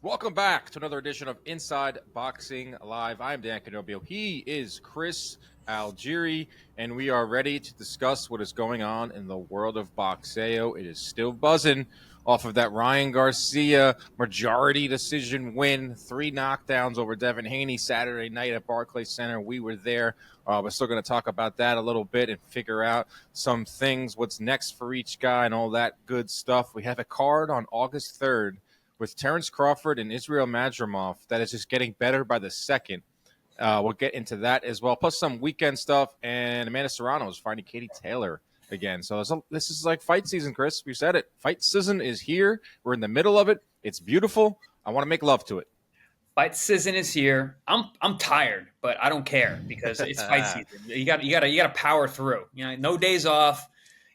Welcome back to another edition of Inside Boxing Live. I'm Dan Canobio. He is Chris Algieri, and we are ready to discuss what is going on in the world of boxeo. It is still buzzing off of that Ryan Garcia majority decision win, 3 knockdowns over Devin Haney Saturday night at Barclays Center. We were there. We're still going to talk about that a little bit and figure out some things, what's next for each guy and all that good stuff. We have a card on August 3rd with Terence Crawford and Israel Madrimov that is just getting better by the second. We'll get into that as well, plus some weekend stuff. And Amanda Serrano is fighting Katie Taylor again. So this is like fight season, Chris. We said it. Fight season is here. We're in the middle of it. It's beautiful. I want to make love to it. Fight season is here. I'm tired, but I don't care because it's fight season. You got to power through. You know, no days off.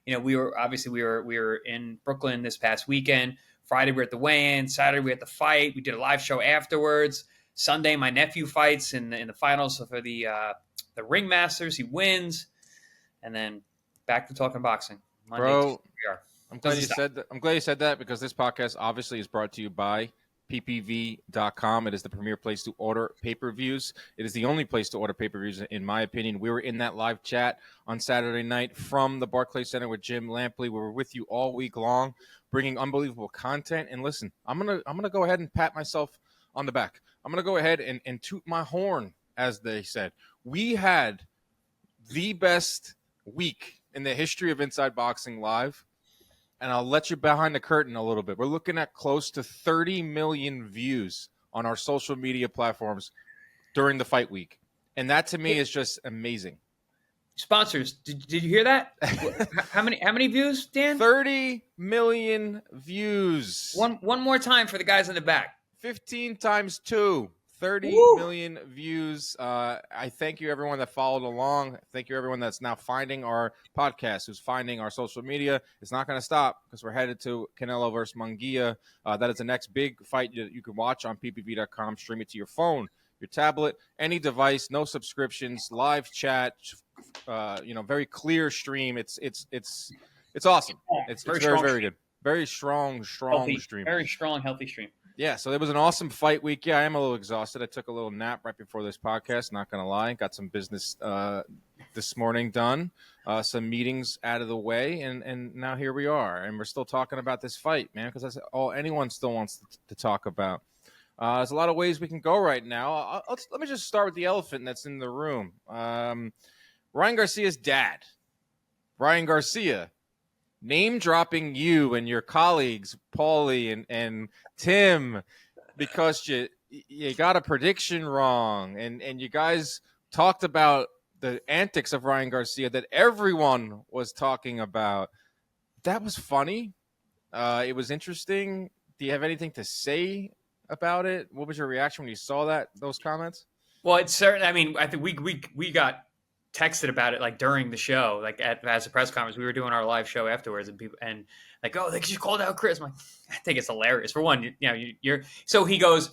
You know, we were in Brooklyn this past weekend. Friday we were at the weigh-in. Saturday we were at the fight. We did a live show afterwards. Sunday my nephew fights in the finals for the Ring Masters. He wins, and then back to talking boxing. Monday, Bro, we are. I'm glad you said that. I'm glad you said that because this podcast obviously is brought to you by ppv.com. It is the premier place to order pay-per-views. It is the only place to order pay-per-views, in my opinion. We were in that live chat on Saturday night from the Barclays Center with Jim Lampley. We were with you all week long, bringing unbelievable content. And listen, I'm gonna go ahead and pat myself on the back. I'm gonna go ahead and toot my horn, as they said. We had the best week in the history of Inside Boxing Live. And I'll let you behind the curtain a little bit. We're looking at close to 30 million views on our social media platforms during the fight week. And that to me is just amazing. Sponsors, did you hear that? How many views, Dan? 30 million views. One more time for the guys in the back. 15 times 2. 30 Woo! million views. I thank you, everyone that followed along. Thank you, everyone that's now finding our podcast, who's finding our social media. It's not going to stop because we're headed to Canelo versus Munguia. That is the next big fight that you can watch on ppv.com. Stream it to your phone, your tablet, any device. No subscriptions, live chat. Very clear stream. It's awesome. It's very good. Very strong healthy stream. Very strong, healthy stream. Yeah, so it was an awesome fight week. Yeah, I am a little exhausted. I took a little nap right before this podcast, not going to lie. Got some business this morning done, some meetings out of the way, and now here we are. And we're still talking about this fight, man, because that's all anyone still wants to talk about. There's a lot of ways we can go right now. Let me just start with the elephant that's in the room. Ryan Garcia's dad, Ryan Garcia, name-dropping you and your colleagues, Paulie and Tim, because you got a prediction wrong, and you guys talked about the antics of Ryan Garcia that everyone was talking about. That was funny. It was interesting. Do you have anything to say about it? What was your reaction when you saw those comments? Well, it's certain. I mean, I think we got texted about it like during the show, like as a press conference. We were doing our live show afterwards, and people and like, oh, they just called out Chris. I'm like, I think it's hilarious. For one, you're so he goes,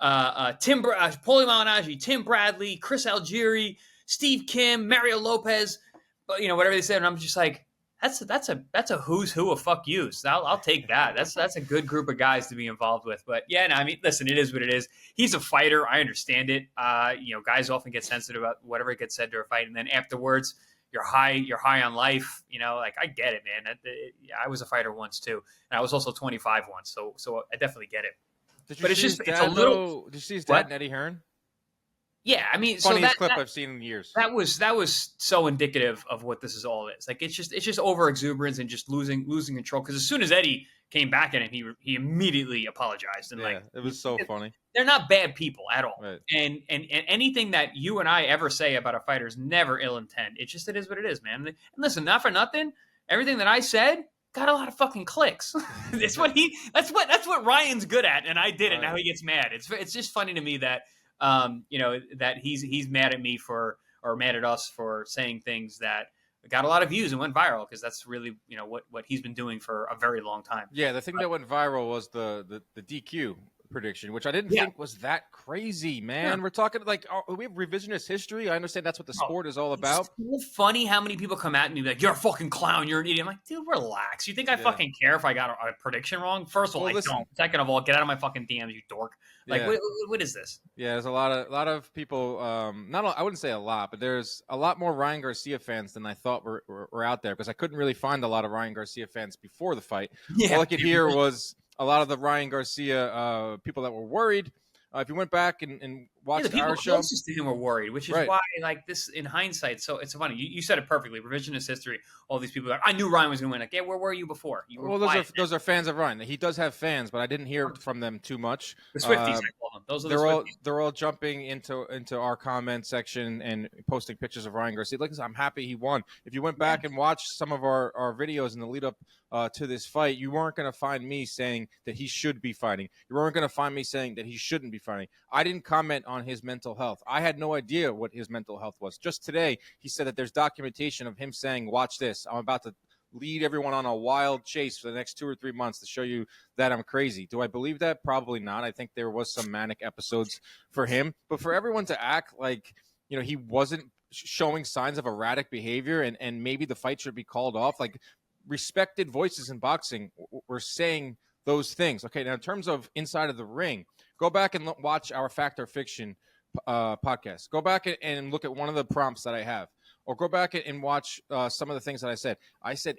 Paulie Malignaggi, Tim Bradley, Chris Algieri, Steve Kim, Mario Lopez, whatever they said, and I'm just like, that's a who's who of fuck yous. I'll take that. That's a good group of guys to be involved with. But yeah, no, I mean, listen, it is what it is. He's a fighter. I understand it. Guys often get sensitive about whatever gets said to a fight, and then afterwards, you're high on life. Like, I get it, man. I was a fighter once too, and I was also 25 once. So I definitely get it. Did you see his dad and Eddie Hearn? Yeah, I mean, funniest clip I've seen in years. That was so indicative of what this is all is. Like, it's just over exuberance and just losing control. Because as soon as Eddie came back in it, he immediately apologized and it was so funny. They're not bad people at all, right. And anything that you and I ever say about a fighter is never ill intent. It is what it is, man. And listen, not for nothing, everything that I said got a lot of fucking clicks. That's what Ryan's good at, and I did it. Now he gets mad. It's just funny to me that. That he's mad at me or mad at us for saying things that got a lot of views and went viral, because that's really what he's been doing for a very long time. Yeah, the thing that went viral was the DQ prediction, which I didn't Yeah. think was that crazy, man. Yeah. We're talking like, we have revisionist history. I understand that's what the sport is all about. It's so funny how many people come at me like, "You're a fucking clown. You're an idiot." I'm like, dude, relax. You think I fucking care if I got a prediction wrong? First of all, I don't. Second of all, get out of my fucking DMs, you dork. Like, what is this? Yeah, there's a lot of people. I wouldn't say a lot, but there's a lot more Ryan Garcia fans than I thought were out there, because I couldn't really find a lot of Ryan Garcia fans before the fight. Yeah, all I could hear was a lot of the Ryan Garcia people that were worried. If you went back and watched the our people show, closest to him were worried, which is why, like, this in hindsight. So it's funny. You said it perfectly. Revisionist history. All these people. I knew Ryan was going to win. Like, yeah, where were you before? You were those are fans of Ryan. He does have fans, but I didn't hear from them too much. The Swifties, I call them. Those are the Swifties. They're all jumping into our comment section and posting pictures of Ryan Garcia. Like, I'm happy he won. If you went back and watched some of our videos in the lead up to this fight, you weren't going to find me saying that he should be fighting. You weren't going to find me saying that he shouldn't be fighting. I didn't comment on his mental health. I had no idea what his mental health was. Just today, he said that there's documentation of him saying, "Watch this. I'm about to lead everyone on a wild chase for the next 2 or 3 months to show you that I'm crazy." Do I believe that? Probably not. I think there was some manic episodes for him. But for everyone to act like, he wasn't showing signs of erratic behavior and maybe the fight should be called off, like, respected voices in boxing were saying those things. Okay, now in terms of inside of the ring, go back and watch our Fact or Fiction podcast. Go back and look at one of the prompts that I have, or go back and watch some of the things that I said. I said,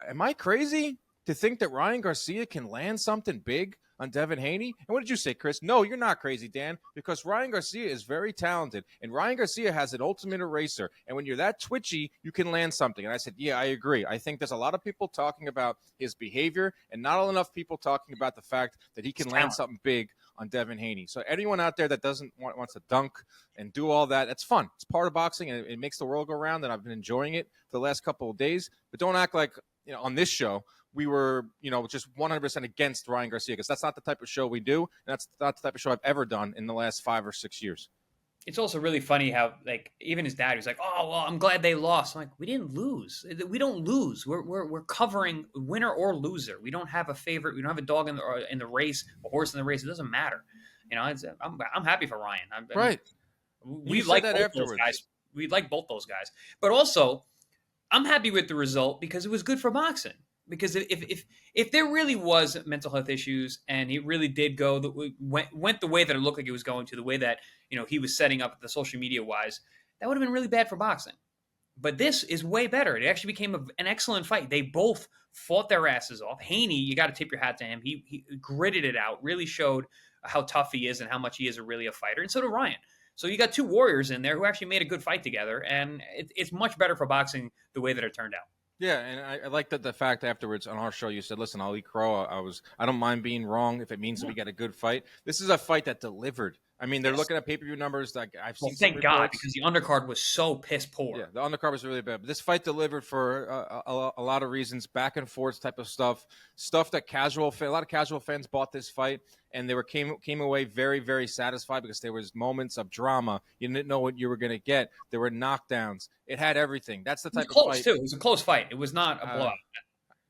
am I crazy to think that Ryan Garcia can land something big on Devin Haney? And what did you say, Chris? No, you're not crazy, Dan, because Ryan Garcia is very talented, and Ryan Garcia has an ultimate eraser. And when you're that twitchy, you can land something. And I said, yeah, I agree. I think there's a lot of people talking about his behavior and not enough people talking about the fact that he can land something big on Devin Haney. So anyone out there that doesn't wants to dunk and do all that, that's fun. It's part of boxing, and it makes the world go round, and I've been enjoying it for the last couple of days. But don't act like, on this show, we were, just 100% against Ryan Garcia, because that's not the type of show we do, and that's not the type of show I've ever done in the last 5 or 6 years. It's also really funny how, like, even his dad was like, "Oh, well, I'm glad they lost." I'm like, we didn't lose. We don't lose. We're covering winner or loser. We don't have a favorite. We don't have a dog in the race, a horse in the race. It doesn't matter. I'm happy for Ryan. Right. We like that afterwards. Those guys. We like both those guys, but also I'm happy with the result because it was good for boxing. Because if there really was mental health issues and he really did went the way that it looked like it was going to, the way that he was setting up the social media wise, that would have been really bad for boxing. But this is way better. It actually became an excellent fight. They both fought their asses off. Haney, you got to tip your hat to him. He gritted it out, really showed how tough he is and how much he is really a fighter. And so did Ryan. So you got two warriors in there who actually made a good fight together, and it's much better for boxing the way that it turned out. Yeah, and I like that the fact afterwards on our show you said, "Listen, I'll eat crow. I don't mind being wrong if it means that we got a good fight." This is a fight that delivered. I mean, they're looking at pay-per-view numbers like I've seen. Thank God, because the undercard was so piss poor. Yeah, the undercard was really bad. But this fight delivered for a lot of reasons, back and forth type of stuff that a lot of casual fans bought this fight, and they came away very, very satisfied because there was moments of drama. You didn't know what you were going to get. There were knockdowns. It had everything. That's the type of fight. Too. It was a close fight. It was not a blowout.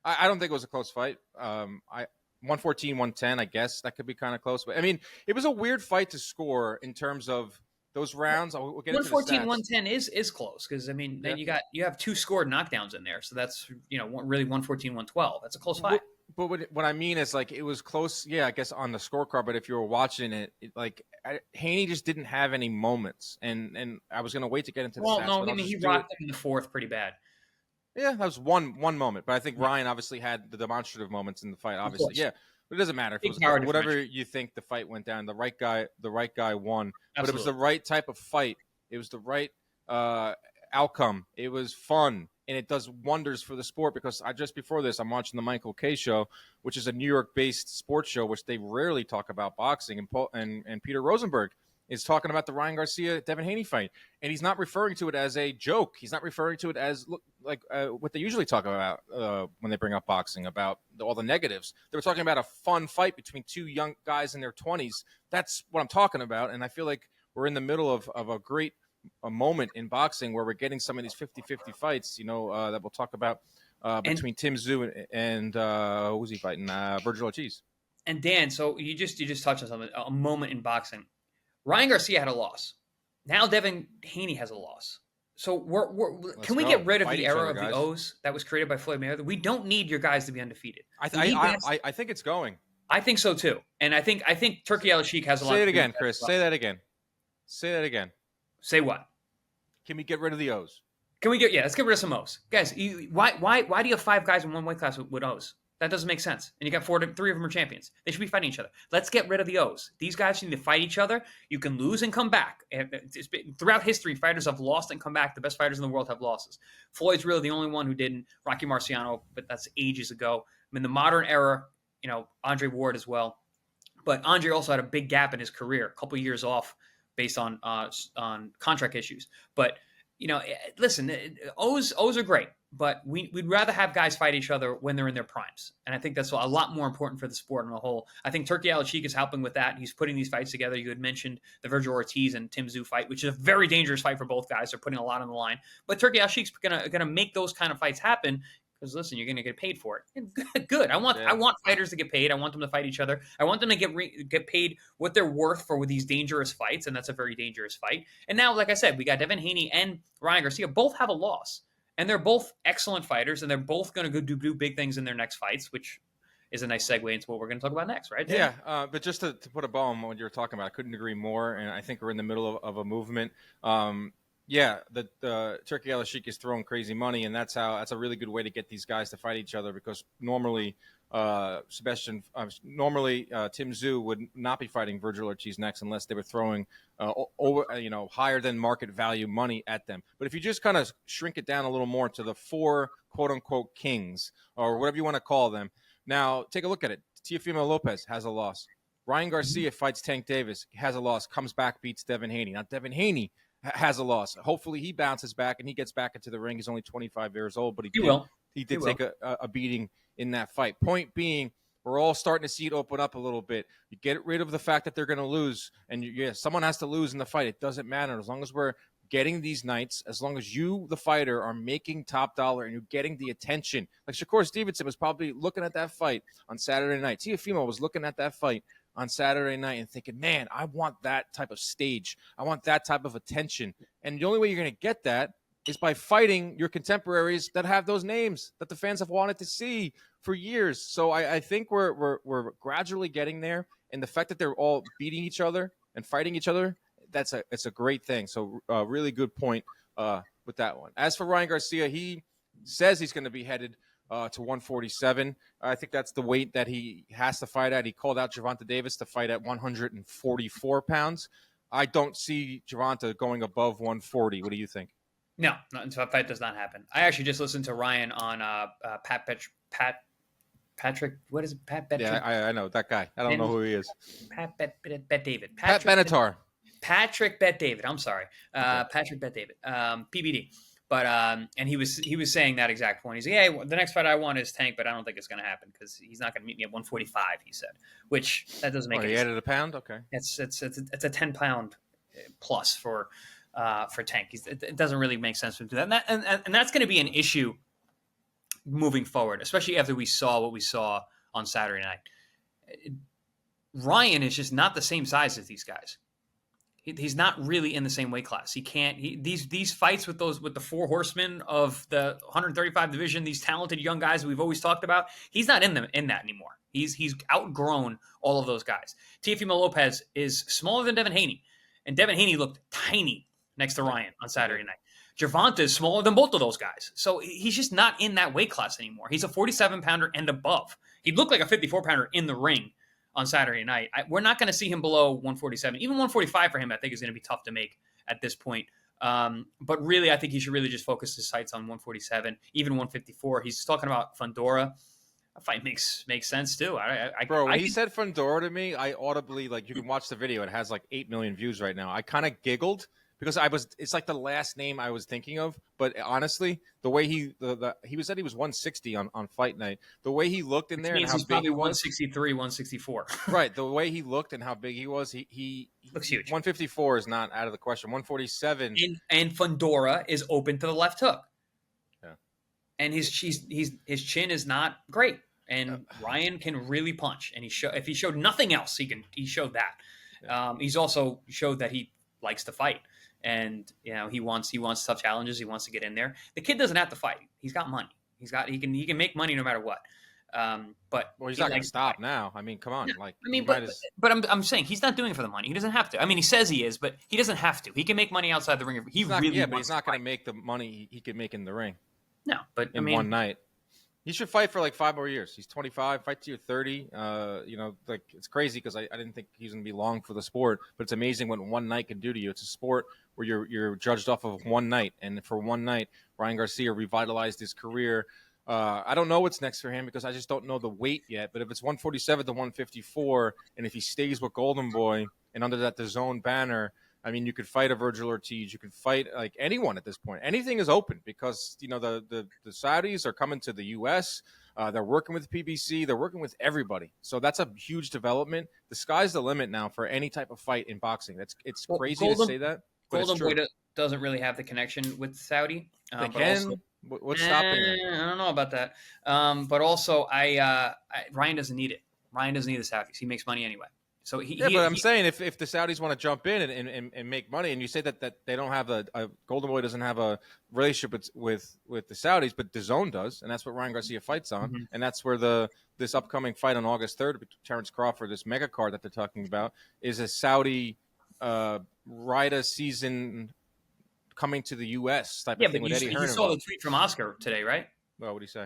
I don't think it was a close fight. 114, 110, I guess that could be kind of close. But I mean, it was a weird fight to score in terms of those rounds. We'll get 114, 110 is close because I mean, then you have two scored knockdowns in there, so that's really 114, 112. That's a close fight. But what I mean is, like, it was close. Yeah, I guess on the scorecard. But if you were watching it, Haney just didn't have any moments, and I was gonna wait to get into the stats. No, I mean he rocked him in the fourth pretty bad. Yeah, that was one moment, but I think Ryan obviously had the demonstrative moments in the fight. Obviously, yeah, but it doesn't matter if it was whatever you think the fight went down. The right guy won. Absolutely. But it was the right type of fight. It was the right outcome. It was fun, and it does wonders for the sport. Because just before this, I'm watching the Michael Kay show, which is a New York-based sports show, which they rarely talk about boxing. And Peter Rosenberg is talking about the Ryan Garcia Devin Haney fight, and he's not referring to it as a joke. He's not referring to it as what they usually talk about when they bring up boxing, about all the negatives. They were talking about a fun fight between two young guys in their 20s. That's what I'm talking about, and I feel like we're in the middle of a great moment in boxing where we're getting some of these 50-50 fights, that we'll talk about between Tszyu and who's he fighting? Vergil Ortiz. And Dan, so you just touched on something, a moment in boxing. Ryan Garcia had a loss. Now Devin Haney has a loss. So can we get rid of the era of the O's that was created by Floyd Mayweather? We don't need your guys to be undefeated. I think it's going. I think so too. And I think Turki Al-Sheikh has a lot to do. Say it again, Chris. Say that again. Say that again. Say what? Can we get rid of the O's? Let's get rid of some O's. Guys, why do you have 5 guys in one weight class with O's? That doesn't make sense. And you got 3 of them are champions. They should be fighting each other. Let's get rid of the O's. These guys need to fight each other. You can lose and come back. Throughout history, fighters have lost and come back. The best fighters in the world have losses. Floyd's really the only one who didn't. Rocky Marciano, but that's ages ago. I mean, the modern era, Andre Ward as well. But Andre also had a big gap in his career, a couple years off based on contract issues. But, listen, O's are great. But we'd rather have guys fight each other when they're in their primes. And I think that's a lot more important for the sport on the whole. I think Turki Al-Sheikh is helping with that. He's putting these fights together. You had mentioned the Vergil Ortiz and Tszyu fight, which is a very dangerous fight for both guys. They're putting a lot on the line. But Turki Al-Sheikh's gonna make those kind of fights happen because, listen, you're going to get paid for it. Good. I want fighters to get paid. I want them to fight each other. I want them to get paid what they're worth for these dangerous fights, and that's a very dangerous fight. And now, like I said, we got Devin Haney and Ryan Garcia both have a loss. And they're both excellent fighters, and they're both going to go do big things in their next fights, which is a nice segue into what we're going to talk about next, right? Dan? Yeah, but just to put a bow on what you were talking about, I couldn't agree more, and I think we're in the middle of a movement. The Turki Al-Sheikh is throwing crazy money, and that's a really good way to get these guys to fight each other because normally Tim Tszyu would not be fighting Vergil Ortiz next unless they were throwing higher than market value money at them. But if you just kind of shrink it down a little more to the 4 quote unquote kings or whatever you want to call them, now take a look at it. Teofimo Lopez has a loss. Ryan Garcia fights Tank Davis, has a loss, comes back, beats Devin Haney. Now Devin Haney has a loss. Hopefully he bounces back and he gets back into the ring. He's only 25 years old, but he did take a beating in that fight. Point being, we're all starting to see it open up a little bit. You get rid of the fact that they're going to lose, and someone has to lose in the fight. It doesn't matter. As long as we're getting these nights, as long as you, the fighter, are making top dollar and you're getting the attention. Like Shakur Stevenson was probably looking at that fight on Saturday night. Teofimo was looking at that fight on Saturday night and thinking, man, I want that type of stage. I want that type of attention. And the only way you're going to get that is by fighting your contemporaries that have those names that the fans have wanted to see for years. So I think we're gradually getting there. And the fact that they're all beating each other and fighting each other, it's a great thing. So really good point with that one. As for Ryan Garcia, he says he's going to be headed to 147. I think that's the weight that he has to fight at. He called out Gervonta Davis to fight at 144 pounds. I don't see Gervonta going above 140. What do you think? No, that fight does not happen. I actually just listened to Ryan on Patrick. What is it? Pat Bet? Yeah, I know that guy. I don't know who he is. Pat David. Pat Benatar. Patrick Bet David. I'm sorry. Patrick Bet David. PBD. But and he was saying that exact point. He's like, hey, the next fight I want is Tank, but I don't think it's going to happen because he's not going to meet me at 145. He said, which that doesn't make any sense. He added a pound. Okay, it's a 10-pound plus for Tank. It doesn't really make sense for him to do that, and that's going to be an issue moving forward, especially after we saw what we saw on Saturday night. Ryan is just not the same size as these guys. He's not really in the same weight class. He can't. These fights with the 4 horsemen of the 135 division, these talented young guys that we've always talked about, he's not in that anymore. He's outgrown all of those guys. Teofimo Lopez is smaller than Devin Haney, and Devin Haney looked tiny next to Ryan on Saturday night. Gervonta is smaller than both of those guys, so he's just not in that weight class anymore. He's a 47-pounder and above. He looked like a 54-pounder in the ring on Saturday night. We're not going to see him below 147. Even 145 for him, I think, is going to be tough to make at this point. But really, I think he should really just focus his sights on 147, even 154. He's talking about Fundora. That fight makes sense, too. When he said Fundora to me, I audibly, you can watch the video. It has 8 million views right now. I kind of giggled because it's like the last name I was thinking of. But honestly, the way he said he was 160 on fight night. The way he looked in there and how big he was. 163, 164. Right. The way he looked and how big he was, he looks huge. 154 is not out of the question. 147. And Fundora is open to the left hook. Yeah. And his chin is not great. and Ryan can really punch. And if he showed nothing else, he showed that. He's also showed that he likes to fight, and he wants tough challenges. He wants to get in there. The kid doesn't have to fight. He's got money. He can make money no matter what. But he's not going to stop now. I mean, come on. No, but I'm saying he's not doing it for the money. He doesn't have to. I mean, he says he is, but he doesn't have to. He can make money outside the ring. But he's not going to make the money he could make in the ring. No, but in one night, he should fight for like 5 more years. He's 25. Fight to you're 30. It's crazy because I didn't think he's going to be long for the sport. But it's amazing what one night can do to you. It's a sport where you're judged off of one night, and for one night, Ryan Garcia revitalized his career. I don't know what's next for him because I just don't know the weight yet. But if it's 147 to 154, and if he stays with Golden Boy and under that DAZN banner, I mean, you could fight a Vergil Ortiz. You could fight like anyone at this point. Anything is open because the Saudis are coming to the U.S. They're working with PBC. They're working with everybody. So that's a huge development. The sky's the limit now for any type of fight in boxing. It's crazy to say that. Golden Boy doesn't really have the connection with Saudi. They can. What's stopping them? I don't know about that. But also, Ryan doesn't need it. Ryan doesn't need the Saudis. He makes money anyway. So I'm saying if the Saudis want to jump in and make money, and you say that they don't have a Golden Boy doesn't have a relationship with the Saudis, but DAZN does, and that's what Ryan Garcia fights on, and that's where this upcoming fight on August 3rd with Terence Crawford, this mega card that they're talking about, is a Saudi Rida season coming to the U.S. type of thing with Eddie Hearn. You saw the tweet from Oscar today, right? Well, what did he say?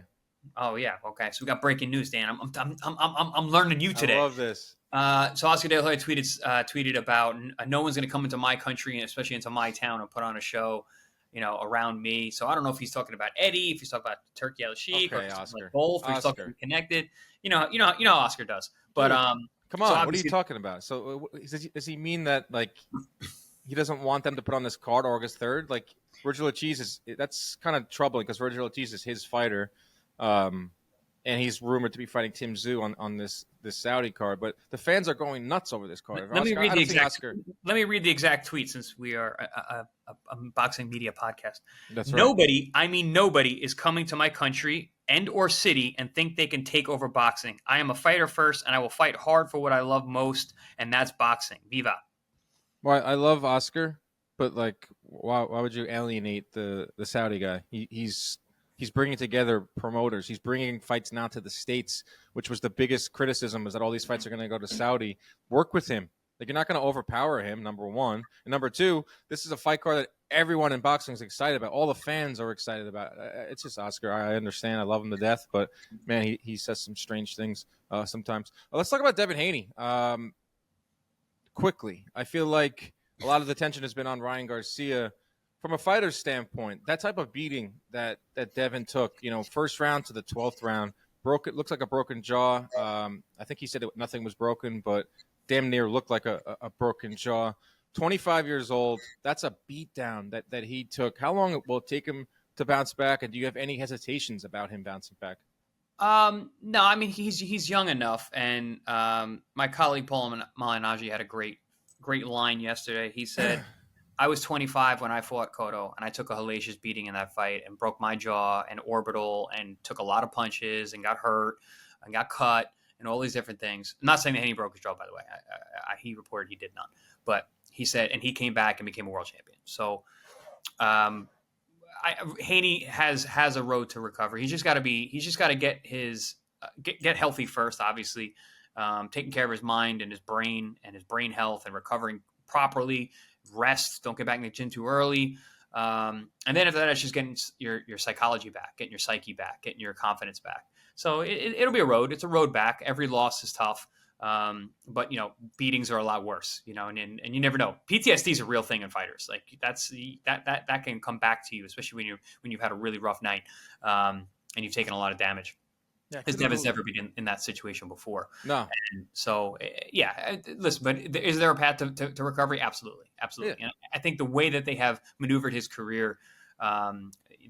Oh yeah, okay. So we got breaking news, Dan. I'm learning you today. I love this. So Oscar De La Hoya tweeted about no one's going to come into my country, and especially into my town, and put on a show, around me. So I don't know if he's talking about Eddie, if he's talking about Turkey Al Sheikh, or if he's talking about both, or he's talking connected. You know how Oscar does. But come on, what are you talking about? So does he mean that like he doesn't want them to put on this card August 3rd? Like Vergil Ortiz that's kind of troubling because Vergil Ortiz is his fighter. And he's rumored to be fighting Tszyu on this Saudi card, but the fans are going nuts over this card. Let me read the exact tweet since we are a boxing media podcast. That's right. Nobody is coming to my country and or city and think they can take over boxing. I am a fighter first, and I will fight hard for what I love most, and that's boxing. Viva. Well, I love Oscar, but like, why would you alienate the Saudi guy? He's bringing together promoters. He's bringing fights now to the States, which was the biggest criticism, is that all these fights are going to go to Saudi. Work with him. Like, you're not going to overpower him, number one. And number two, this is a fight card that everyone in boxing is excited about. All the fans are excited about. It's just Oscar. I understand. I love him to death. But, man, he says some strange things sometimes. Let's talk about Devin Haney. Quickly, I feel like a lot of the attention has been on Ryan Garcia. From a fighter's standpoint, that type of beating that Devin took, first round to the 12th round, it looks like a broken jaw. I think he said nothing was broken, but damn near looked like a broken jaw. 25 years old, that's a beatdown that he took. How long will it take him to bounce back, and do you have any hesitations about him bouncing back? No, I mean, he's young enough, and my colleague Paul Malignaggi had a great line yesterday. He said, I was 25 when I fought Cotto, and I took a hellacious beating in that fight and broke my jaw and orbital and took a lot of punches and got hurt and got cut and all these different things. I'm not saying that Haney broke his jaw, by the way. He reported he did not. But he said, and he came back and became a world champion. So Haney has a road to recovery. He's just got to get his get healthy first, obviously, taking care of his mind and his brain health and recovering properly. Rest, don't get back in the gym too early. And then after that, it's just getting your psychology back, getting your psyche back, getting your confidence back. So it'll be a road. It's a road back. Every loss is tough. But beatings are a lot worse, and you never know. PTSD is a real thing in fighters. Like that can come back to you, especially when you've had a really rough night, and you've taken a lot of damage. Yeah, because Devin's never been in that situation before. No. And so, listen, but is there a path to recovery? Absolutely. Absolutely. Yeah. And I think the way that they have maneuvered his career,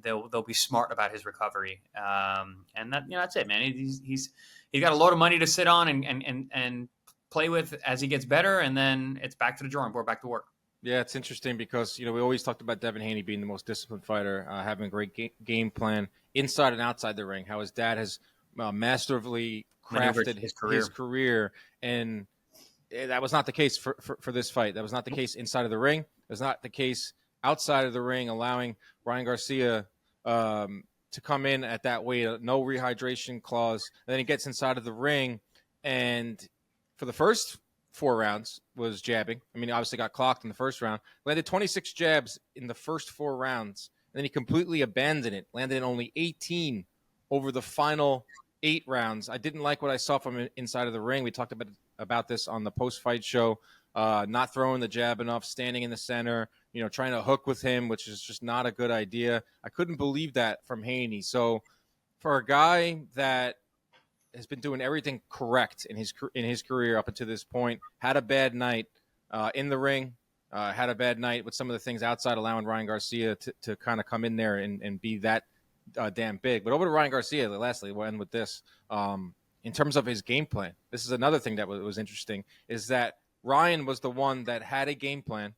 they'll be smart about his recovery. And that's it, man. He's got a load of money to sit on and play with as he gets better. And then it's back to the drawing board, back to work. Yeah, it's interesting because, we always talked about Devin Haney being the most disciplined fighter, having a great game plan inside and outside the ring, how his dad has masterfully Maneuvered crafted his career. And that was not the case for this fight. That was not the case inside of the ring. It was not the case outside of the ring, allowing Ryan Garcia to come in at that weight, no rehydration clause. And then he gets inside of the ring, and for the first 4 rounds was jabbing. I mean, he obviously got clocked in the first round. Landed 26 jabs in the first 4 rounds. And then he completely abandoned it, landed in only 18 over the final 8 rounds. I didn't like what I saw from him inside of the ring. We talked about this on the post-fight show. Not throwing the jab enough, standing in the center, trying to hook with him, which is just not a good idea. I couldn't believe that from Haney. So for a guy that has been doing everything correct in his career up until this point, had a bad night in the ring, had a bad night with some of the things outside, allowing Ryan Garcia to kind of come in there and be that damn big. But over to Ryan Garcia, lastly, we'll end with this. In terms of his game plan, this is another thing that was interesting, is that Ryan was the one that had a game plan,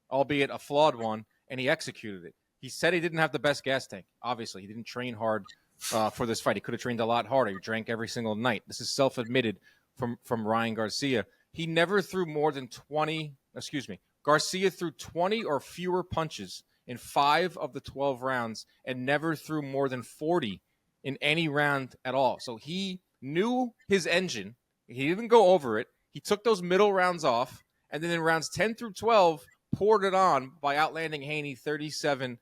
albeit a flawed one, and he executed it. He said he didn't have the best gas tank. Obviously, he didn't train hard for this fight. He could have trained a lot harder. He drank every single night. This is self-admitted from Ryan Garcia. He never threw more than 20 – Garcia threw 20 or fewer punches in 5 of the 12 rounds and never threw more than 40 in any round at all. So he knew his engine. He didn't go over it. He took those middle rounds off, and then in rounds 10 through 12, poured it on by outlanding Haney 37-18.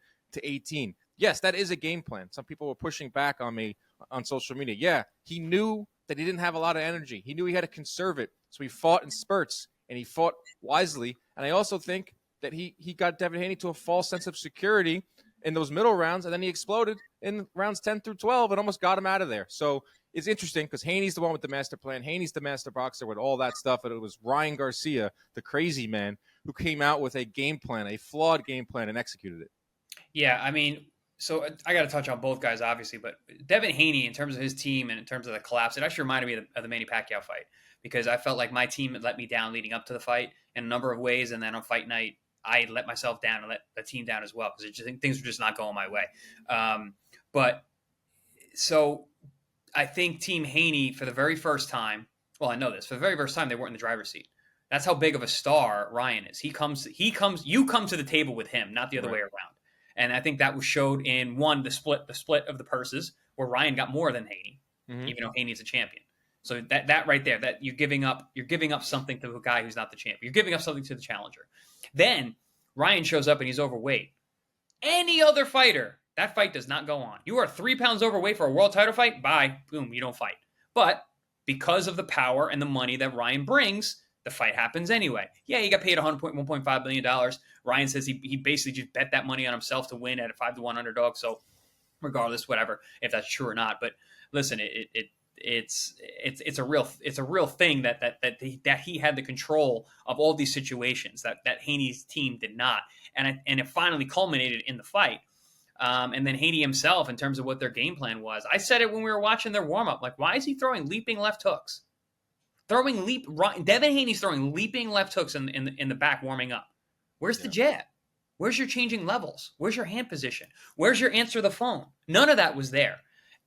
Yes, that is a game plan. Some people were pushing back on me on social media. Yeah, he knew that he didn't have a lot of energy. He knew he had to conserve it. So he fought in spurts, and he fought wisely. And I also think that he got Devin Haney to a false sense of security in those middle rounds, and then he exploded in rounds 10 through 12 and almost got him out of there. So it's interesting because Haney's the one with the master plan. Haney's the master boxer with all that stuff, and it was Ryan Garcia, the crazy man, who came out with a game plan, a flawed game plan, and executed it. Yeah, I mean, so I got to touch on both guys, obviously, but Devin Haney, in terms of his team and in terms of the collapse, it actually reminded me of the Manny Pacquiao fight, because I felt like my team had let me down leading up to the fight in a number of ways, and then on fight night, I let myself down and let the team down as well, because things were just not going my way. But so I think Team Haney, for the very first time, well, I know this, for the very first time, they weren't in the driver's seat. That's how big of a star Ryan is. You come to the table with him, not the other way around. And I think that was showed in the split of the purses, where Ryan got more than Haney, even though Haney's a champion. So that right there, that you're giving up something to a guy who's not the champion. You're giving up something to the challenger. Then Ryan shows up and he's overweight. Any other fighter, that fight does not go on. You are 3 pounds overweight for a world title fight, bye, boom, you don't fight. But because of the power and the money that Ryan brings, the fight happens anyway. Yeah, he got paid $1.5 million. Ryan says he basically just bet that money on himself to win at a 5-1 underdog. So regardless, whatever, if that's true or not. But listen, it's a real thing that he had the control of all these situations that Haney's team did not, and it finally culminated in the fight. And then Haney himself, in terms of what their game plan was, I said it when we were watching their warm up. Like, why is he throwing leaping left hooks? Devin Haney's throwing leaping left hooks in the back warming up. Where's the jab? Where's your changing levels? Where's your hand position? Where's your answer the phone? None of that was there.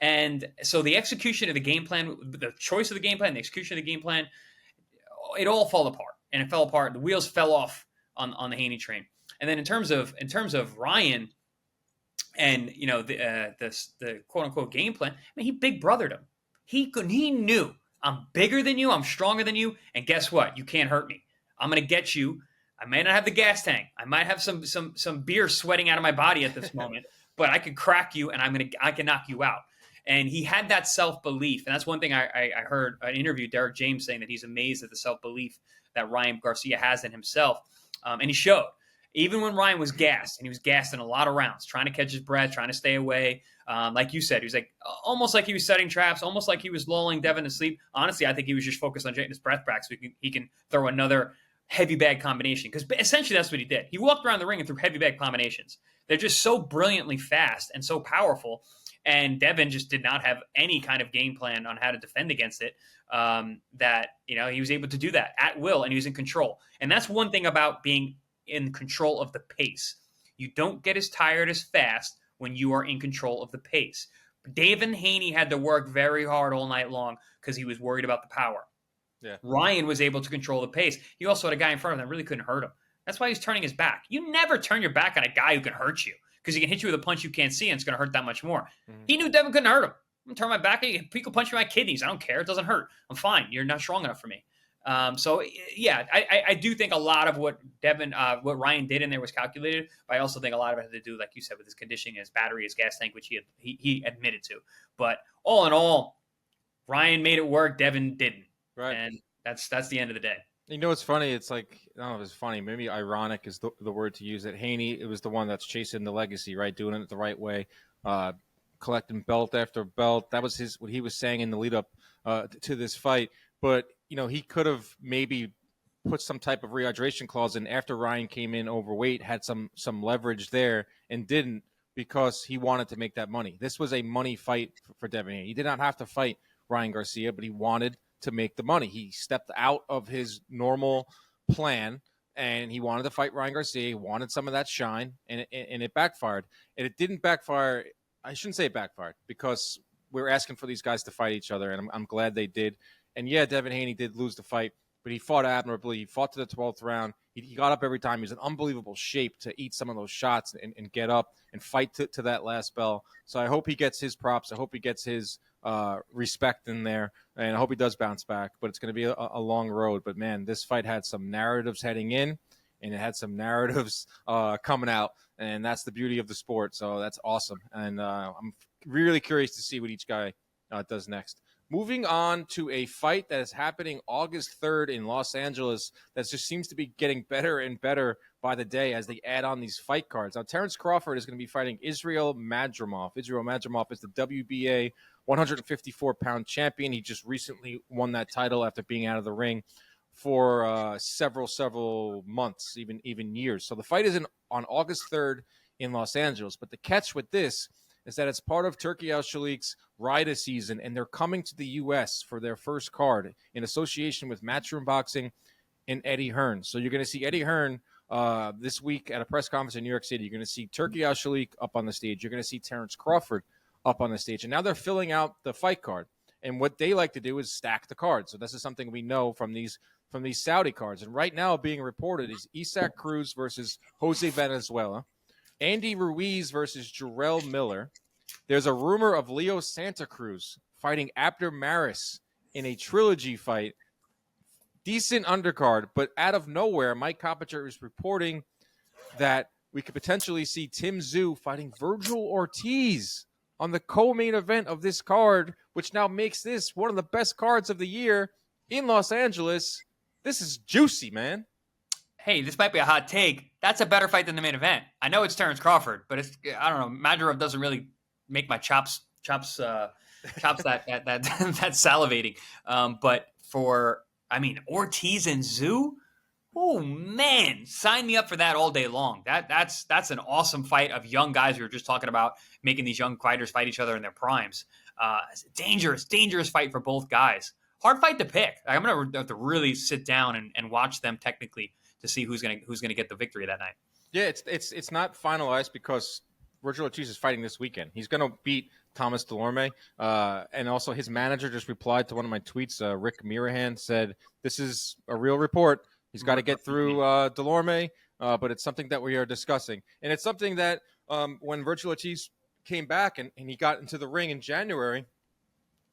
And so the execution of the game plan, the choice of the game plan, the execution of the game plan, it all fell apart. And it fell apart. The wheels fell off on the Haney train. And then in terms of Ryan and the quote unquote game plan, I mean, he big brothered him. He knew, I'm bigger than you, I'm stronger than you, and guess what? You can't hurt me. I'm gonna get you. I may not have the gas tank. I might have some beer sweating out of my body at this moment, but I can crack you and I can knock you out. And he had that self-belief. And that's one thing I heard an interview, Derek James, saying that he's amazed at the self-belief that Ryan Garcia has in himself. And he showed. Even when Ryan was gassed, and he was gassed in a lot of rounds, trying to catch his breath, trying to stay away. Like you said, he was like almost like he was setting traps, almost like he was lulling Devin to sleep. Honestly, I think he was just focused on getting his breath back so he can throw another heavy bag combination. Because essentially that's what he did. He walked around the ring and threw heavy bag combinations. They're just so brilliantly fast and so powerful. And Devin just did not have any kind of game plan on how to defend against it. That he was able to do that at will, and he was in control. And that's one thing about being in control of the pace. You don't get as tired as fast when you are in control of the pace. Haney had to work very hard all night long because he was worried about the power. Yeah. Ryan was able to control the pace. He also had a guy in front of him that really couldn't hurt him. That's why he's turning his back. You never turn your back on a guy who can hurt you because he can hit you with a punch you can't see and it's going to hurt that much more. Mm-hmm. He knew Devin couldn't hurt him. I'm going to turn my back. He could punch me in my kidneys. I don't care. It doesn't hurt. I'm fine. You're not strong enough for me. So yeah, I do think a lot of what Ryan did in there was calculated, but I also think a lot of it had to do, like you said, with his conditioning, his battery, his gas tank, which he admitted to. But all in all, Ryan made it work. Devin didn't. Right. And that's the end of the day. You know, it's funny. It's like, I don't know if it's funny. Maybe ironic is the word to use. That Haney, it was the one that's chasing the legacy, right? Doing it the right way, collecting belt after belt. That was what he was saying in the lead up to this fight. But, you know, he could have maybe put some type of rehydration clause in after Ryan came in overweight, had some leverage there, and didn't because he wanted to make that money. This was a money fight for Devin Haney. He did not have to fight Ryan Garcia, but he wanted to make the money. He stepped out of his normal plan and he wanted to fight Ryan Garcia. He wanted some of that shine, and it backfired. And it didn't backfire. I shouldn't say it backfired because we're asking for these guys to fight each other, and I'm glad they did. And yeah, Devin Haney did lose the fight, but he fought admirably. He fought to the 12th round. He got up every time. He was in unbelievable shape to eat some of those shots and get up and fight to that last bell. So I hope he gets his props. I hope he gets his respect in there, and I hope he does bounce back. But it's going to be a long road. But, man, this fight had some narratives heading in, and it had some narratives coming out, and that's the beauty of the sport. So that's awesome. And I'm really curious to see what each guy does next. Moving on to a fight that is happening August 3rd in Los Angeles that just seems to be getting better and better by the day as they add on these fight cards. Now, Terence Crawford is going to be fighting Israel Madrimov. Israel Madrimov is the WBA 154-pound champion. He just recently won that title after being out of the ring for several months, even years. So the fight is on August 3rd in Los Angeles. But the catch with this is that it's part of Turki Al-Shalik's Rida season, and they're coming to the U.S. for their first card in association with Matchroom Boxing and Eddie Hearn. So you're going to see Eddie Hearn this week at a press conference in New York City. You're going to see Turki Al-Shalik up on the stage. You're going to see Terence Crawford up on the stage. And now they're filling out the fight card. And what they like to do is stack the cards. So this is something we know from these Saudi cards. And right now being reported is Isaac Cruz versus Jose Venezuela, Andy Ruiz versus Jarrell Miller. There's a rumor of Leo Santa Cruz fighting Abner Maris in a trilogy fight. Decent undercard, but out of nowhere, Mike Coppinger is reporting that we could potentially see Tszyu fighting Vergil Ortiz on the co-main event of this card, which now makes this one of the best cards of the year in Los Angeles. This is juicy, man. Hey, this might be a hot take. That's a better fight than the main event. I know it's Terence Crawford, but I don't know. Madrimov doesn't really make my chops that salivating. But Ortiz and Tszyu, oh man, sign me up for that all day long. That's an awesome fight of young guys we were just talking about, making these young fighters fight each other in their primes. It's a dangerous fight for both guys. Hard fight to pick. I'm gonna have to really sit down and watch them technically to see who's gonna get the victory that night. Yeah, it's not finalized because Vergil Ortiz is fighting this weekend. He's going to beat Thomas Delorme. And also his manager just replied to one of my tweets. Rick Mirahan said, this is a real report. He's got to get through Delorme, but it's something that we are discussing. And it's something that when Vergil Ortiz came back and he got into the ring in January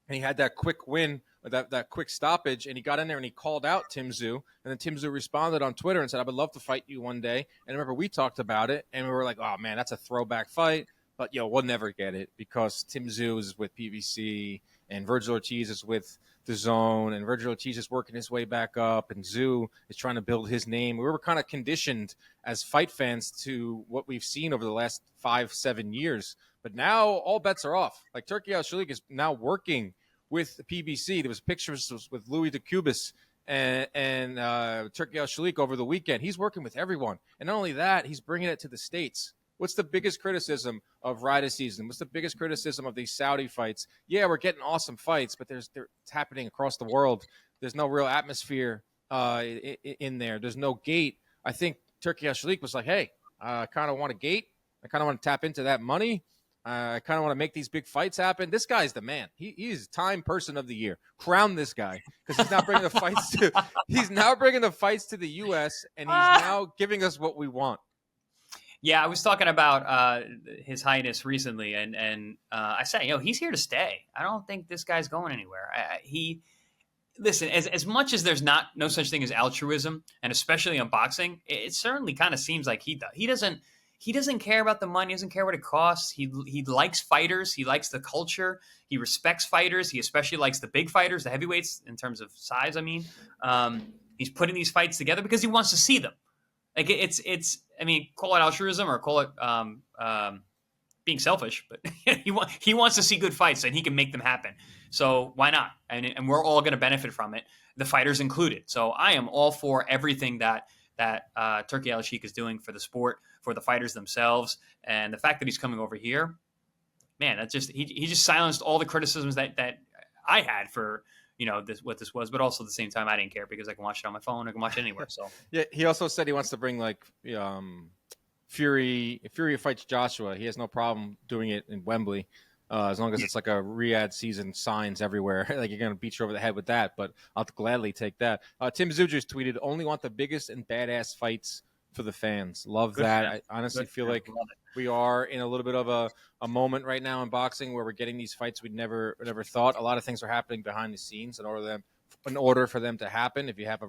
and he had that quick win, that quick stoppage, and he got in there and he called out Tszyu, and then Tszyu responded on Twitter and said, I would love to fight you one day. And I remember we talked about it, and we were like, oh, man, that's a throwback fight. But, we'll never get it because Tszyu is with PBC, and Vergil Ortiz is with DAZN, and Vergil Ortiz is working his way back up, and Tszyu is trying to build his name. We were kind of conditioned as fight fans to what we've seen over the last 5-7 years. But now all bets are off. Like Turki Al-Shalik is now working with the PBC. There was pictures with Louis DeCubas and Turki Al-Shalik over the weekend. He's working with everyone. And not only that, he's bringing it to the States. What's the biggest criticism of Rida season? What's the biggest criticism of these Saudi fights? Yeah, we're getting awesome fights, but it's happening across the world. There's no real atmosphere in there. There's no gate. I think Turki Al-Shalik was like, hey, I kind of want a gate. I kind of want to tap into that money. I kind of want to make these big fights happen. This guy's the man. He is Time Person of the Year. Crown this guy because he's now bringing the fights to. He's now bringing the fights to the U.S. and he's now giving us what we want. Yeah, I was talking about His Highness recently, and I said, he's here to stay. I don't think this guy's going anywhere. Listen, as much as there's no such thing as altruism, and especially in boxing, it certainly kind of seems like he does. He doesn't care about the money. He doesn't care what it costs. He likes fighters. He likes the culture. He respects fighters. He especially likes the big fighters, the heavyweights in terms of size. I mean, he's putting these fights together because he wants to see them. Like it's. I mean, call it altruism or call it being selfish, but he wants to see good fights and he can make them happen. So why not? And we're all going to benefit from it, the fighters included. So I am all for everything that Turki Al-Sheikh is doing for the sport, for the fighters themselves, and the fact that he's coming over here, man, that's just he just silenced all the criticisms that I had for what this was, but also at the same time I didn't care because I can watch it on my phone, I can watch it anywhere. So yeah, he also said he wants to bring like Fury. If Fury fights Joshua, he has no problem doing it in Wembley. As long as it's like a Riyadh season, signs everywhere. Like you're going to beat you over the head with that, but I'll gladly take that. Tim Tszyu just tweeted, only want the biggest and badass fights for the fans. Love Good that. I honestly feel like we are in a little bit of a moment right now in boxing where we're getting these fights we never thought. A lot of things are happening behind the scenes in order for them to happen. If you have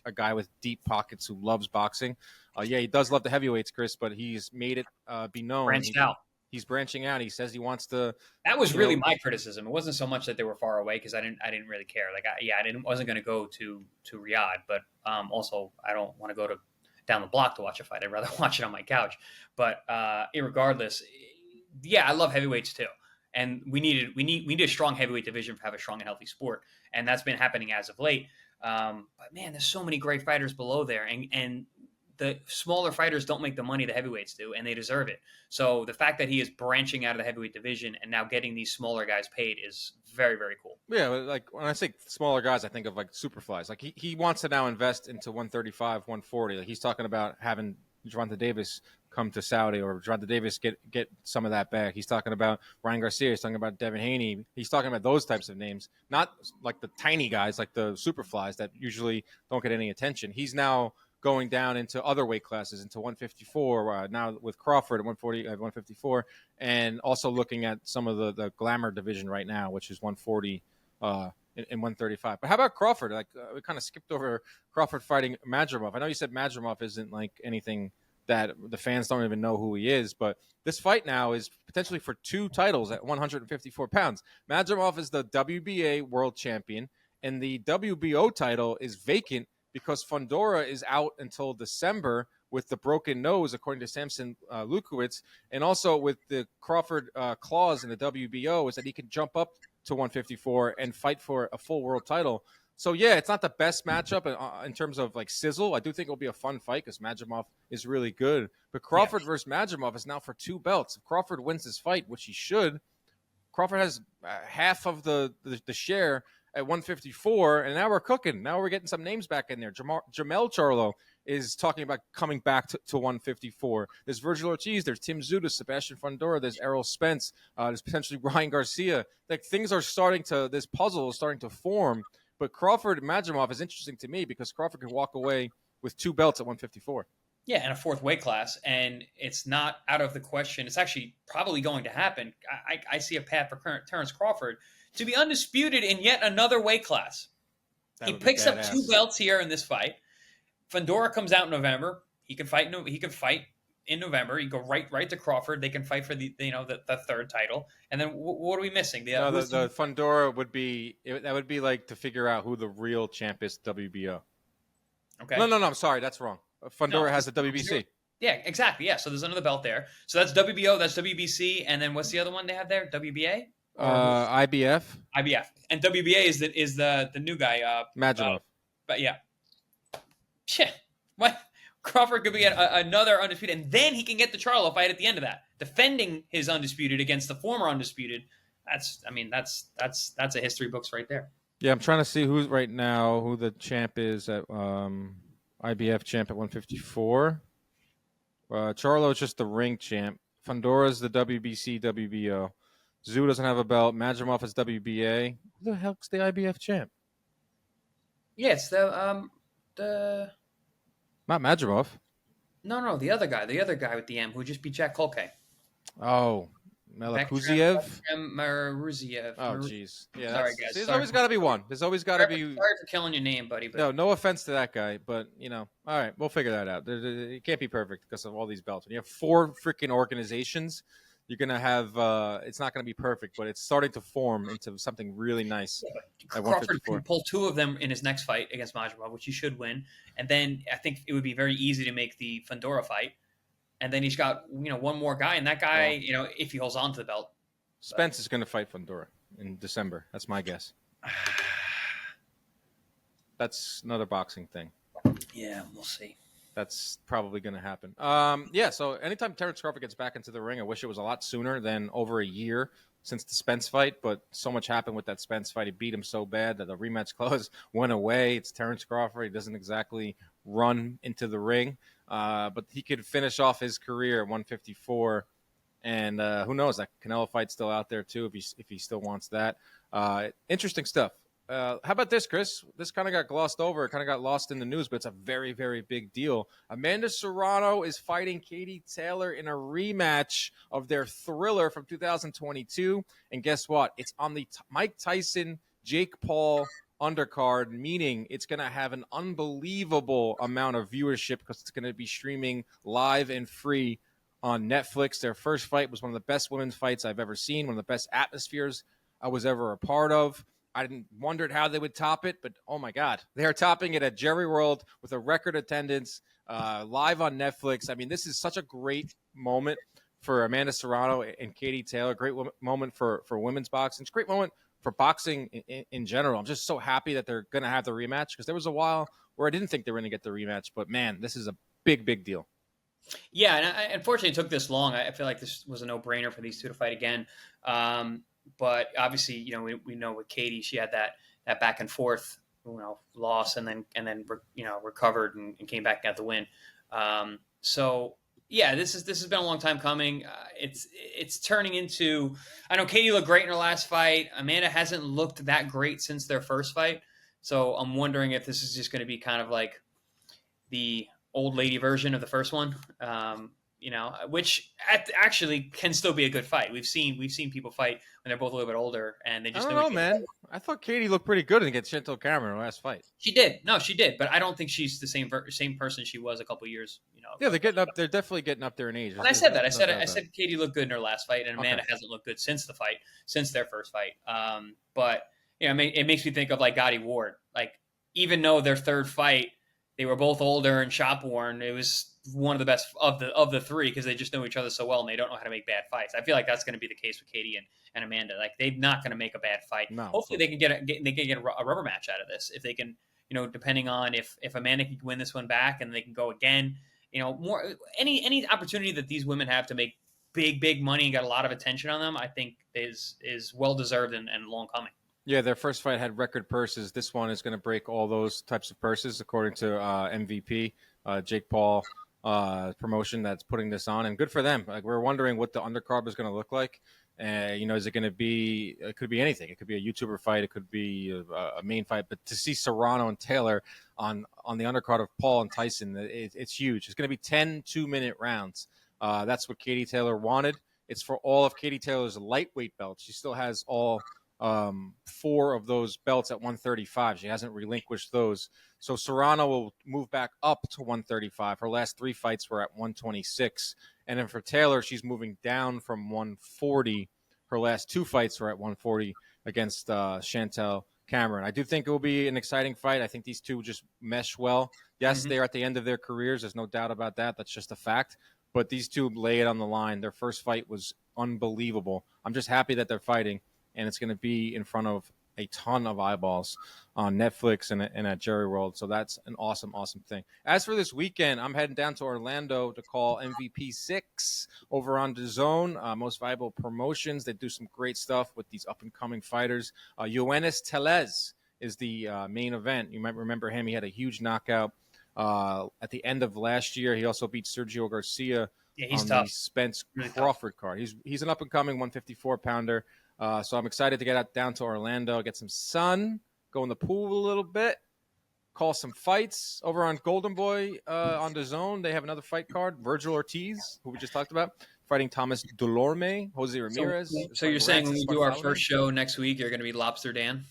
a guy with deep pockets who loves boxing, yeah, he does love the heavyweights, Chris, but he's made it be known. Branched out. He's branching out. He says he wants to. That was really my criticism. It wasn't so much that they were far away because I didn't really care. Like, wasn't going to go to Riyadh, but also I don't want to go down the block to watch a fight. I'd rather watch it on my couch. But irregardless, yeah, I love heavyweights too, and we need a strong heavyweight division to have a strong and healthy sport, and that's been happening as of late. But man, there's so many great fighters below there, and the smaller fighters don't make the money the heavyweights do, and they deserve it. So the fact that he is branching out of the heavyweight division and now getting these smaller guys paid is very, very cool. Yeah, like when I say smaller guys, I think of like Superflies. Like he wants to now invest into 135, 140. Like he's talking about having Gervonta Davis come to Saudi or Gervonta Davis get some of that back. He's talking about Ryan Garcia. He's talking about Devin Haney. He's talking about those types of names, not like the tiny guys like the Superflies that usually don't get any attention. He's now going down into other weight classes, into 154, now with Crawford at 140, 154, and also looking at some of the glamour division right now, which is 140 and 135. But how about Crawford? Like we kind of skipped over Crawford fighting Madrimov. I know you said Madrimov isn't like anything that the fans don't even know who he is, but this fight now is potentially for 2 titles at 154 pounds. Madrimov is the WBA world champion, and the WBO title is vacant because Fundora is out until December with the broken nose, according to Samson Lukowicz, and also with the Crawford clause in the WBO is that he can jump up to 154 and fight for a full world title. So, yeah, it's not the best matchup in terms of, like, sizzle. I do think it'll be a fun fight because Madrimov is really good. But Crawford versus Madrimov is now for 2 belts. If Crawford wins this fight, which he should, Crawford has half of the share at 154, and now we're cooking. Now we're getting some names back in there. Jamel Charlo is talking about coming back to 154. There's Vergil Ortiz. There's Tim Tszyu. There's Sebastian Fundora. There's Errol Spence. There's potentially Ryan Garcia. Like things are this puzzle is starting to form. But Crawford and Madrimov is interesting to me because Crawford could walk away with 2 belts at 154. Yeah, and a 4th weight class, and it's not out of the question. It's actually probably going to happen. I see a path for Terence Crawford to be undisputed in yet another weight class. He picks up 2 belts here in this fight. Fundora comes out in November. He can fight in November. You go right to Crawford. They can fight for the 3rd title. And then what are we missing? The Fundora would be like to figure out who the real champ is. WBO. Okay. No. I'm sorry, that's wrong. Fundora has the WBC. Yeah, exactly. Yeah, so there's another belt there. So that's WBO. That's WBC. And then what's the other one they have there? WBA. IBF. And WBA is the new guy. Madrimov. But yeah. Shit. What? Crawford could be another undisputed, and then he can get the Charlo fight at the end of that, defending his undisputed against the former undisputed. That's a history books right there. Yeah, I'm trying to see who the champ is at IBF champ at 154. Charlo is just the ring champ. Fundora's the WBC, WBO. Tszyu doesn't have a belt. Madrimov is WBA. Who the hell's the IBF champ? Yes, the Not Madrimov. no, the other guy with the M who just beat Jack Kolke. Oh, Melakuziev. Maruziev. Oh, jeez. Yeah, Sorry, guys. There's always got to be one. There's always got to be. Sorry for killing your name, buddy. But No offense to that guy, but all right, we'll figure that out. It can't be perfect because of all these belts. When you have 4 freaking organizations, you're gonna have. It's not gonna be perfect, but it's starting to form into something really nice. At Crawford can pull 2 of them in his next fight against Madrimov, which he should win, and then I think it would be very easy to make the Fundora fight. And then he's got one more guy, and that guy, if he holds on to the belt, Spence is going to fight Fundora in December. That's my guess. That's another boxing thing. Yeah, we'll see. That's probably going to happen. So anytime Terence Crawford gets back into the ring, I wish it was a lot sooner than over a year since the Spence fight, but so much happened with that Spence fight. He beat him so bad that the rematch clause went away. It's Terence Crawford. He doesn't exactly run into the ring, but he could finish off his career at 154. And who knows? That Canelo fight's still out there too if he still wants that. Interesting stuff. How about this, Chris? This kind of got glossed over. It kind of got lost in the news, but it's a very, very big deal. Amanda Serrano is fighting Katie Taylor in a rematch of their thriller from 2022. And guess what? It's on the Mike Tyson, Jake Paul undercard, meaning it's going to have an unbelievable amount of viewership because it's going to be streaming live and free on Netflix. Their first fight was one of the best women's fights I've ever seen, one of the best atmospheres I was ever a part of. I didn't wondered how they would top it, but oh my God, they are topping it at Jerry World with a record attendance, live on Netflix. I mean, this is such a great moment for Amanda Serrano and Katie Taylor. Great moment for women's boxing. It's a great moment for boxing in general. I'm just so happy that they're going to have the rematch because there was a while where I didn't think they were going to get the rematch, but man, this is a big, big deal. Yeah, and unfortunately, it took this long. I feel like this was a no-brainer for these two to fight again. But obviously, we know with Katie, she had that back and forth, loss, and then recovered and came back and got the win. So yeah, this has been a long time coming. It's turning into. I know Katie looked great in her last fight. Amanda hasn't looked that great since their first fight. So I'm wondering if this is just going to be kind of like the old lady version of the first one. Which actually can still be a good fight. We've seen people fight when they're both a little bit older, and they just I don't know, man. I thought Katie looked pretty good against Chantal Cameron in her last fight. She did. No, she did, but I don't think she's the same person she was a couple years. Yeah, they're getting up. They're definitely getting up there in age. And I said that. I said Katie looked good in her last fight, and Amanda hasn't looked good since their first fight. But it makes me think of like Gotti Ward. Like even though their third fight, they were both older and shop worn. It was one of the best of the three because they just know each other so well and they don't know how to make bad fights. I feel like that's going to be the case with Katie and Amanda. Like they're not going to make a bad fight. No. Hopefully they can get a rubber match out of this if they can. Depending on if Amanda can win this one back and they can go again. More any opportunity that these women have to make big money and got a lot of attention on them, I think is well deserved and long coming. Yeah, their first fight had record purses. This one is going to break all those types of purses, according to MVP, Jake Paul promotion that's putting this on. And good for them. Like we're wondering what the undercard is going to look like. Is it going to be? It could be anything. It could be a YouTuber fight. It could be a main fight. But to see Serrano and Taylor on the undercard of Paul and Tyson, it's huge. It's going to be 10 2-minute rounds. That's what Katie Taylor wanted. It's for all of Katie Taylor's lightweight belts. She still has all 4 of those belts at 135. She hasn't relinquished those. So Serrano will move back up to 135. Her last 3 fights were at 126. And then for Taylor, she's moving down from 140. Her last 2 fights were at 140 against Chantal Cameron. I do think it will be an exciting fight. I think these two just mesh well. Yes, they're at the end of their careers. There's no doubt about that. That's just a fact. But these two lay it on the line. Their first fight was unbelievable. I'm just happy that they're fighting. And it's going to be in front of a ton of eyeballs on Netflix and at Jerry World. So that's an awesome, awesome thing. As for this weekend, I'm heading down to Orlando to call MVP 6 over on DAZN, Most Valuable Promotions. They do some great stuff with these up-and-coming fighters. Yoenis Tellez is the main event. You might remember him. He had a huge knockout at the end of last year. He also beat Sergio Garcia he's on tough. the Spence Really Crawford card. He's an up-and-coming 154-pounder. So I'm excited to get out down to Orlando, get some sun, go in the pool a little bit, call some fights over on Golden Boy on the Zone. They have another fight card. Vergil Ortiz, who we just talked about, fighting Thomas Delorme, Jose Ramirez. So you're saying when we do our first show next week, you're going to be Lobster Dan?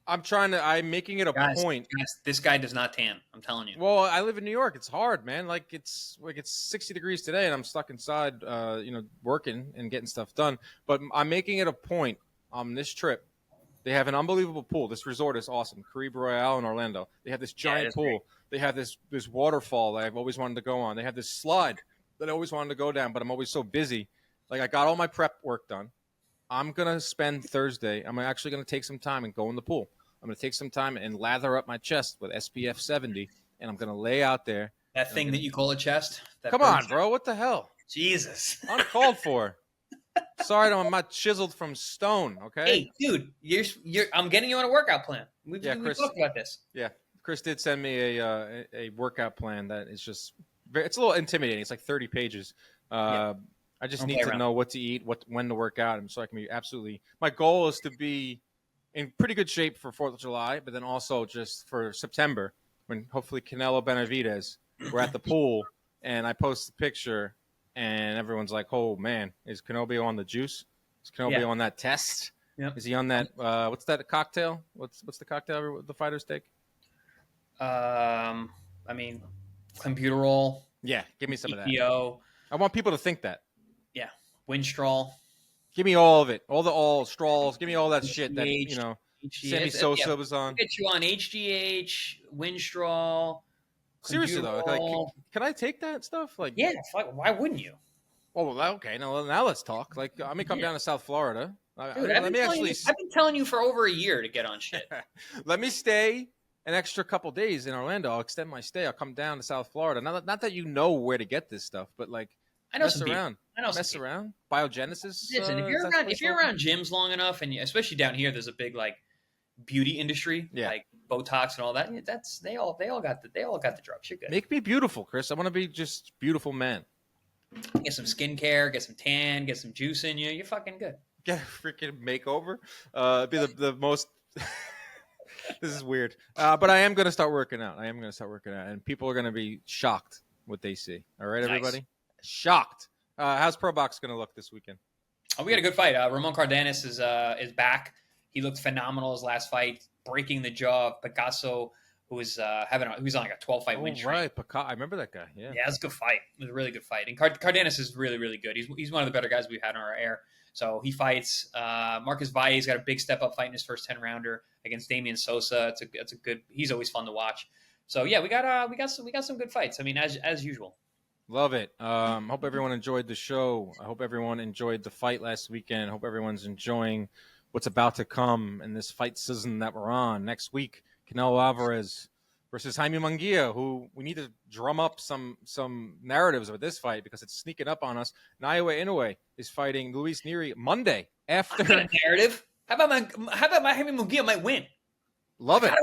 I'm making it a point. Guys, this guy does not tan. I'm telling you. Well, I live in New York. It's hard, man. It's 60 degrees today, and I'm stuck inside, working and getting stuff done. But I'm making it a point on this trip. They have an unbelievable pool. This resort is awesome. Caribe Royale in Orlando. They have this giant pool. Great. They have this waterfall that I've always wanted to go on. They have this slide that I always wanted to go down, but I'm always so busy. Like, I got all my prep work done. I'm going to spend Thursday. I'm actually going to take some time and go in the pool. I'm going to take some time and lather up my chest with SPF 70, and I'm going to lay out there. That thing that you call a chest? Come on, bro. What the hell? Jesus. Uncalled for. Sorry, I'm not chiseled from stone, okay? Hey, dude, I'm getting you on a workout plan. We talked about this. Yeah, Chris did send me a workout plan that is just it's a little intimidating. It's like 30 pages. I just need to know what to eat, when to work out, and so I can be absolutely. My goal is to be in pretty good shape for 4th of July, but then also just for September when hopefully Canelo Benavidez, we're at the pool and I post the picture and everyone's like, oh man, is Canelo on the juice? Is Canelo on that test? Yep. Is he on that, what's that cocktail? What's the cocktail the fighters take? I mean, clenbuterol. Yeah, give me some of that. I want people to think that. Yeah, Winstrol. Give me all of it, all straws. Give me all that shit that Sammy Sosa was on. Get you on HGH, Winstrol. Seriously though, like, can I take that stuff? Like, yeah, why wouldn't you? Oh, well, okay. Now let's talk. Like, I may come down to South Florida. Dude, I've been telling you for over a year to get on shit. Let me stay an extra couple days in Orlando. I'll extend my stay. I'll come down to South Florida. Not that you know where to get this stuff, but like. I know mess around. Biogenesis. Listen, if you're around gyms long enough, and especially down here, there's a big like beauty industry, like Botox and all that. They all got the drugs. You're good. Make me beautiful, Chris. I want to be just beautiful man. Get some skincare, get some tan, get some juice in you. You're fucking good. Get a freaking makeover. Be the most. This is weird, but I am going to start working out. And people are going to be shocked what they see. All right, everybody. Nice. Shocked. How's Pro Box going to look this weekend? Oh, we got a good fight. Ramon Cardenas is back. He looked phenomenal his last fight, breaking the jaw of Picasso, who was on like a 12-fight win streak. Right, Picasso. I remember that guy. Yeah, it was a good fight. It was a really good fight. And Cardenas is really, really good. He's one of the better guys we've had on our air. So he fights. Marcus Valle's got a big step-up fight in his first 10-rounder against Damian Sosa. It's a good. He's always fun to watch. So yeah, we got some good fights. I mean, as usual. Love it. Hope everyone enjoyed the show. I hope everyone enjoyed the fight last weekend. Hope everyone's enjoying what's about to come in this fight season that we're on. Next week, Canelo Alvarez versus Jaime Munguia, who we need to drum up some narratives with this fight because it's sneaking up on us. Naoya Inoue is fighting Luis Nery Monday after. I got a narrative. How about my Jaime Munguia might win? Love it, I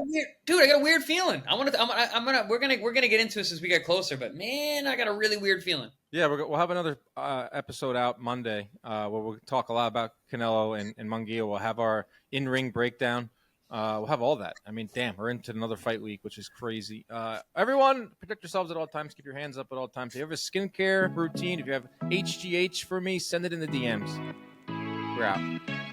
got a weird feeling. We're gonna get into this as we get closer, but man, I got a really weird feeling. Yeah, we'll have another episode out Monday where we'll talk a lot about Canelo and Munguia. We'll have our in-ring breakdown. We'll have all that. I mean, damn, we're into another fight week, which is crazy. Everyone, protect yourselves at all times. Keep your hands up at all times. If you have a skincare routine, if you have HGH for me, send it in the DMs. We're out.